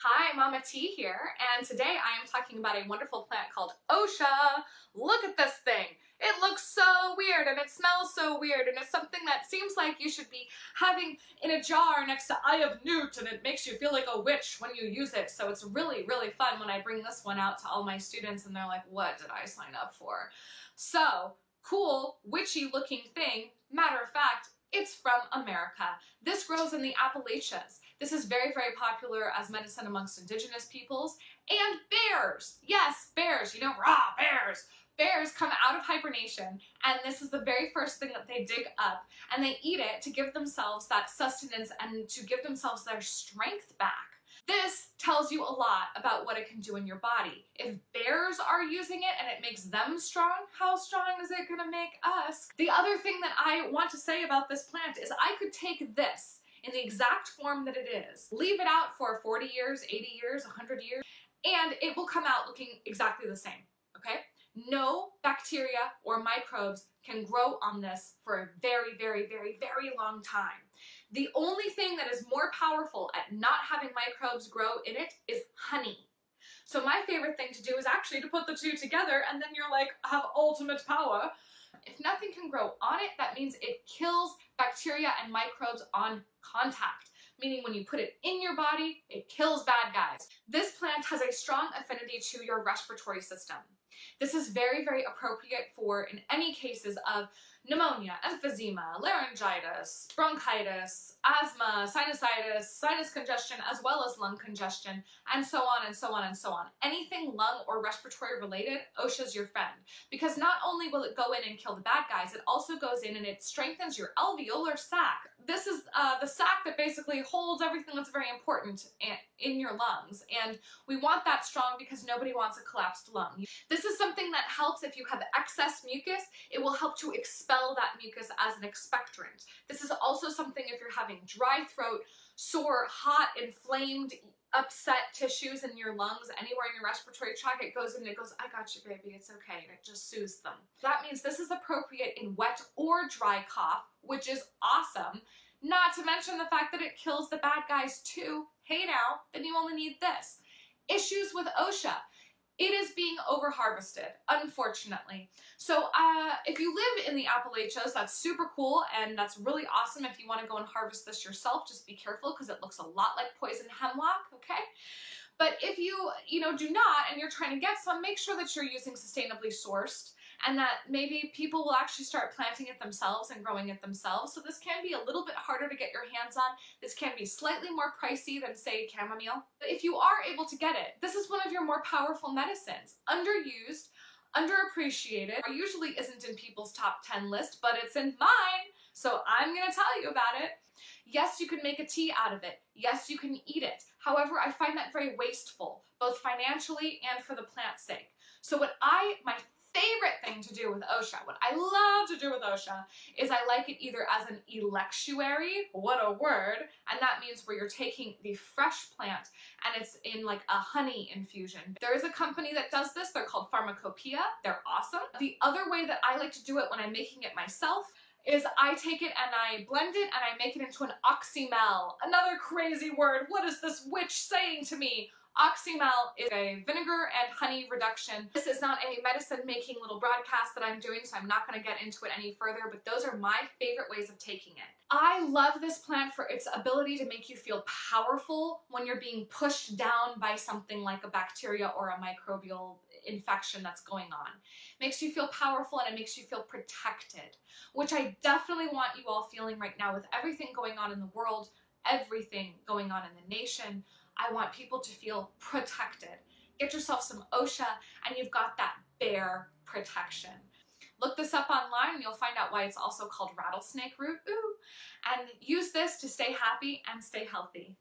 Hi, Mama T here, and today I am talking about a wonderful plant called Osha. Look at this thing. It looks so weird and it smells so weird, and it's something that seems like you should be having in a jar next to Eye of Newt, and it makes you feel like a witch when you use it. So it's really, really fun when I bring this one out to all my students and they're like, what did I sign up for? So, cool, witchy looking thing. Matter of fact, it's from America. This grows in the Appalachians. This is very, very popular as medicine amongst indigenous peoples. And bears! Yes, bears, you know, raw bears! Bears come out of hibernation, and this is the very first thing that they dig up, and they eat it to give themselves that sustenance and to give themselves their strength back. This tells you a lot about what it can do in your body. If bears are using it and it makes them strong, how strong is it gonna make us? The other thing that I want to say about this plant is I could take this in the exact form that it is, leave it out for 40 years, 80 years, 100 years, and it will come out looking exactly the same, okay? No bacteria or microbes can grow on this for a very, very, very, very long time. The only thing that is more powerful at not having microbes grow in it is honey. So my favorite thing to do is actually to put the two together, and then you're like, have ultimate power. If nothing can grow on it, that means it kills bacteria and microbes on contact, meaning when you put it in your body, it kills bad guys. This plant has a strong affinity to your respiratory system. This is very, very appropriate for in any cases of pneumonia, emphysema, laryngitis, bronchitis, asthma, sinusitis, sinus congestion, as well as lung congestion, and so on and so on and so on. Anything lung or respiratory related, Osha's your friend. Because not only will it go in and kill the bad guys, it also goes in and it strengthens your alveolar sac. This is the sac that basically holds everything that's very important in your lungs, and we want that strong because nobody wants a collapsed lung. This is something that helps if you have excess mucus. It will help to expel that mucus as an expectorant. This is also something if you're having dry throat, sore, hot, inflamed, upset tissues in your lungs, anywhere in your respiratory tract, it goes in and it goes, I got you, baby, it's okay, and it just soothes them. That means this is appropriate in wet or dry cough, which is awesome. Not to mention the fact that it kills the bad guys too. Hey now, then you only need this. Issues with Osha. It is being over-harvested, unfortunately. So if you live in the Appalachians, that's super cool, and that's really awesome. If you want to go and harvest this yourself, just be careful because it looks a lot like poison hemlock, okay? But if you do not, and you're trying to get some, make sure that you're using sustainably sourced, and that maybe people will actually start planting it themselves and growing it themselves. So this can be a little bit harder to get your hands on. This can be slightly more pricey than, say, chamomile. But if you are able to get it, this is one of your more powerful medicines. Underused, underappreciated, usually isn't in people's top 10 list, but it's in mine, so I'm gonna tell you about it. Yes, you can make a tea out of it. Yes, you can eat it. However, I find that very wasteful, both financially and for the plant's sake. So my favorite thing to do with Osha, what I love to do with Osha, is I like it either as an electuary, what a word, and that means where you're taking the fresh plant and it's in like a honey infusion. There is a company that does this, they're called Pharmacopoeia, they're awesome. The other way that I like to do it when I'm making it myself is I take it and I blend it and I make it into an oxymel. Another crazy word, what is this witch saying to me? Oxymel is a vinegar and honey reduction. This is not a medicine making little broadcast that I'm doing, so I'm not going to get into it any further, but those are my favorite ways of taking it. I love this plant for its ability to make you feel powerful when you're being pushed down by something like a bacteria or a microbial infection that's going on. It makes you feel powerful and it makes you feel protected, which I definitely want you all feeling right now with everything going on in the world, everything going on in the nation. I want people to feel protected. Get yourself some Osha and you've got that bear protection. Look this up online and you'll find out why it's also called rattlesnake root. Ooh. And use this to stay happy and stay healthy.